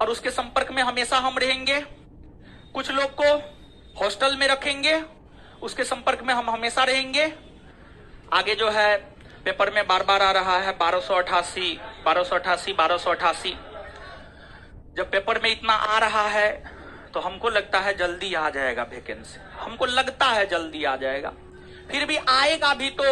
और उसके संपर्क में हमेशा हम रहेंगे। कुछ लोग को हॉस्टल में रखेंगे, उसके संपर्क में हम हमेशा रहेंगे। आगे जो है पेपर में बार बार आ रहा है 1288, 1288, 1288। जब पेपर में इतना आ रहा है तो हमको लगता है जल्दी आ जाएगा वैकेंसी, हमको लगता है जल्दी आ जाएगा। फिर भी आएगा भी तो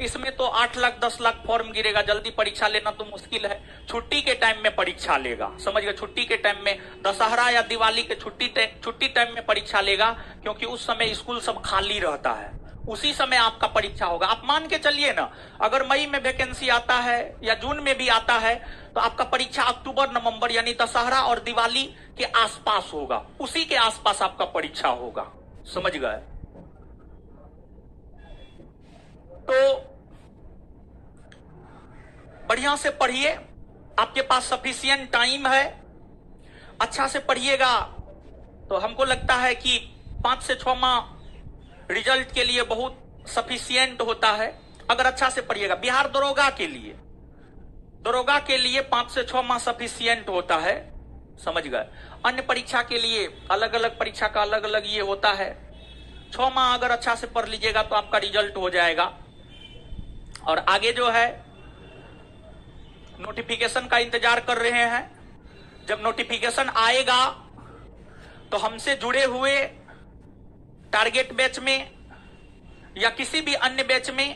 इसमें तो 8 लाख 10 लाख फॉर्म गिरेगा। जल्दी परीक्षा लेना तो मुश्किल है। छुट्टी के टाइम में परीक्षा लेगा, समझ गए? छुट्टी के टाइम में, दशहरा या दिवाली के छुट्टी टाइम में परीक्षा लेगा, क्योंकि उस समय स्कूल सब खाली रहता है। उसी समय आपका परीक्षा होगा। आप मान के चलिए ना, अगर मई में वैकेंसी आता है या जून में भी आता है तो आपका परीक्षा अक्टूबर नवंबर यानी दशहरा और दिवाली के आसपास होगा। उसी के आसपास आपका परीक्षा होगा, समझ गए? तो बढ़िया से पढ़िए, आपके पास सफिशिएंट टाइम है, अच्छा से पढ़िएगा। तो हमको लगता है कि 5 से 6 माह रिजल्ट के लिए बहुत सफिशिएंट होता है, अगर अच्छा से पढ़िएगा। बिहार दरोगा के लिए 5 से 6 माह सफिशिएंट होता है, समझ गए? अन्य परीक्षा के लिए अलग अलग परीक्षा का अलग अलग ये होता है। 6 माह अगर अच्छा से पढ़ लीजिएगा तो आपका रिजल्ट हो जाएगा। और आगे जो है नोटिफिकेशन का इंतजार कर रहे हैं। जब नोटिफिकेशन आएगा तो हमसे जुड़े हुए टारगेट बैच में या किसी भी अन्य बैच में,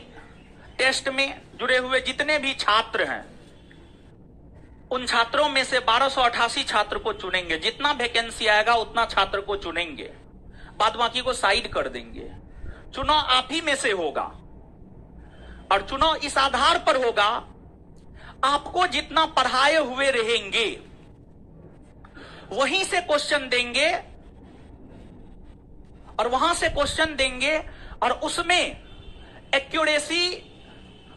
टेस्ट में जुड़े हुए जितने भी छात्र हैं, उन छात्रों में से 1288 छात्र को चुनेंगे। जितना वैकेंसी आएगा उतना छात्र को चुनेंगे, बाद बाकी को साइड कर देंगे। चुनाव आप ही में से होगा और चुनाव इस आधार पर होगा, आपको जितना पढ़ाए हुए रहेंगे वहीं से क्वेश्चन देंगे और वहां से क्वेश्चन देंगे और उसमें एक्यूरेसी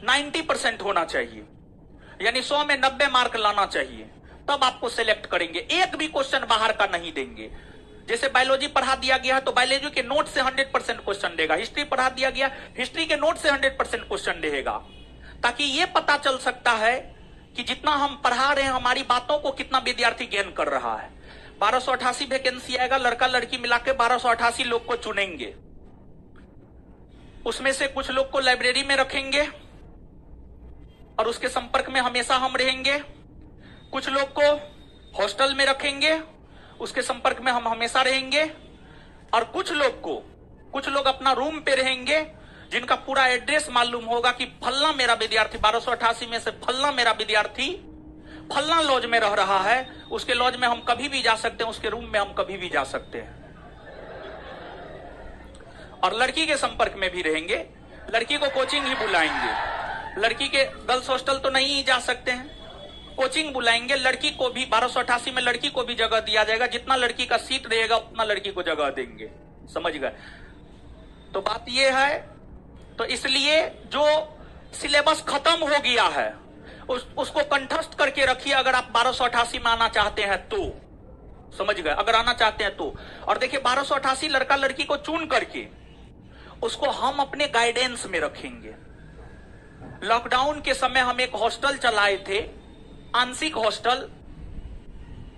90% होना चाहिए, यानी 100 में 90 मार्क लाना चाहिए, तब आपको सिलेक्ट करेंगे। एक भी क्वेश्चन बाहर का नहीं देंगे। जैसे बायोलॉजी पढ़ा दिया गया है तो बायोलॉजी के नोट से 100% क्वेश्चन देगा। हिस्ट्री पढ़ा दिया गया, हिस्ट्री के नोट से 100% क्वेश्चन देगा, ताकि यह पता चल सकता है कि जितना हम पढ़ा रहे हैं हमारी बातों को कितना विद्यार्थी गेन कर रहा है। 1288 वैकेंसी आएगा, लड़का लड़की मिला के 1288 लोग को चुनेंगे। उसमें से कुछ लोग को लाइब्रेरी में रखेंगे और उसके संपर्क में हमेशा हम रहेंगे। कुछ लोग को हॉस्टल में रखेंगे, उसके संपर्क में हम हमेशा रहेंगे। और कुछ लोग अपना रूम पे रहेंगे, जिनका पूरा एड्रेस मालूम होगा कि फलना मेरा विद्यार्थी 1288 में से फलना मेरा विद्यार्थी फलना लॉज में रह रहा है, उसके लॉज में हम कभी भी जा सकते हैं, उसके रूम में हम कभी भी जा सकते हैं। और लड़की के संपर्क में भी रहेंगे, लड़की को कोचिंग ही बुलाएंगे। लड़की के गर्ल्स हॉस्टल तो नहीं जा सकते हैं, कोचिंग बुलाएंगे। लड़की को भी 1288 में लड़की को भी जगह दिया जाएगा। जितना लड़की का सीट रहेगा उतना लड़की को जगह देंगे, समझ गए? तो बात यह है, तो इसलिए जो सिलेबस खत्म हो गया है उसको कंठस्थ करके रखिए। अगर आप 1288 में आना चाहते हैं तो, समझ गए? अगर आना चाहते हैं तो। और देखिए 1288 लड़का लड़की को चुन करके उसको हम अपने गाइडेंस में रखेंगे। लॉकडाउन के समय हम एक हॉस्टल चलाए थे, आंशिक हॉस्टल,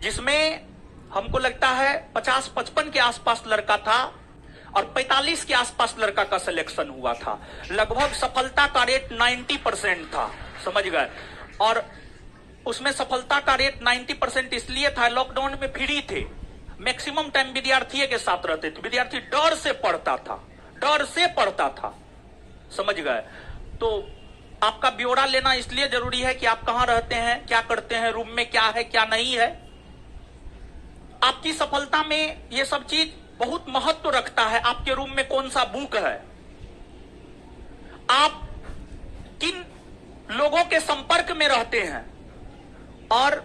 जिसमें हमको लगता है 50-55 के आसपास लड़का था और 45 के आसपास लड़का का सिलेक्शन हुआ था। लगभग सफलता का रेट 90% था, समझ गए? और उसमें सफलता का रेट 90% इसलिए था, लॉकडाउन में फ्री थे, मैक्सिमम टाइम विद्यार्थी के साथ रहते थे, विद्यार्थी डर से पढ़ता था, समझ गए? तो आपका ब्यौरा लेना इसलिए जरूरी है कि आप कहां रहते हैं, क्या करते हैं, रूम में क्या है क्या नहीं है। आपकी सफलता में यह सब चीज बहुत महत्व रखता है। आपके रूम में कौन सा बुक है, आप किन लोगों के संपर्क में रहते हैं। और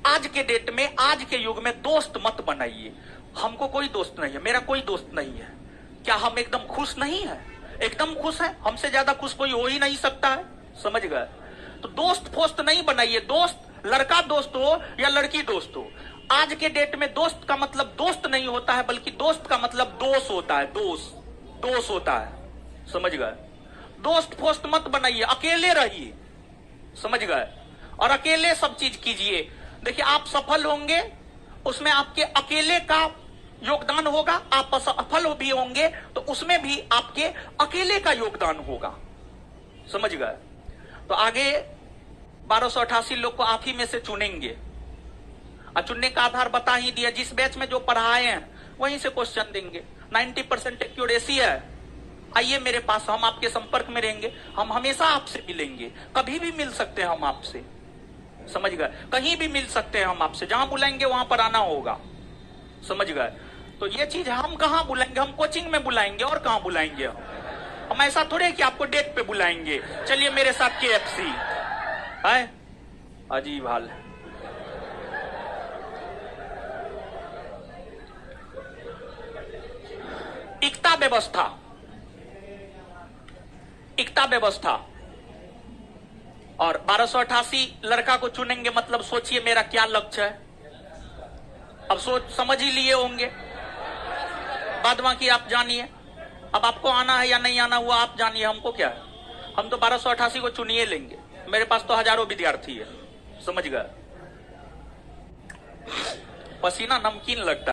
आज के डेट में, आज के युग में दोस्त मत बनाइए। हमको कोई दोस्त नहीं है, मेरा कोई दोस्त नहीं है। क्या हम एकदम खुश नहीं है? एकदम खुश है, हमसे ज्यादा खुश कोई हो ही नहीं सकता है, समझ गए? तो दोस्त फोस्त नहीं बनाइए। दोस्त लड़का दोस्त हो या लड़की दोस्त हो, आज के डेट में दोस्त का मतलब दोस्त नहीं होता है, बल्कि दोस्त का मतलब दोष होता है। दोष होता है, समझ गए? दोस्त फोस्त मत बनाइए, अकेले रहिए, समझ गए? और अकेले सब चीज कीजिए। देखिए आप सफल होंगे उसमें आपके अकेले का योगदान होगा, आप असफल भी होंगे तो उसमें भी आपके अकेले का योगदान होगा। समझ गए? तो आगे 1288 लोग को आप ही में से चुनेंगे और चुनने का आधार बता ही दिया, जिस बैच में जो पढ़ाए हैं वहीं से क्वेश्चन देंगे। 90% एक्यूरेसी है। आइए मेरे पास, हम आपके संपर्क में रहेंगे, हम हमेशा आपसे मिलेंगे, कभी भी मिल सकते हैं हम आपसे। समझ गए? कहीं भी मिल सकते हैं हम आपसे, जहां बुलाएंगे वहां पर आना होगा। समझ गए? तो ये चीज हम कहां बुलाएंगे, हम कोचिंग में बुलाएंगे और कहां बुलाएंगे हम ऐसा थोड़े कि आपको डेट पे बुलाएंगे, चलिए मेरे साथ KFC है। अजीब हाल है। एकता व्यवस्था, एकता व्यवस्था और 1288 लड़का को चुनेंगे, मतलब सोचिए मेरा क्या लक्ष्य है। अब सोच समझ ही लिए होंगे, बाद बाकी आप जानिए। अब आपको आना है या नहीं आना हुआ आप जानिए, हमको क्या है। हम तो 1288 को चुनिए लेंगे, मेरे पास तो हजारों विद्यार्थी है। समझ गए? पसीना नमकीन लगता है।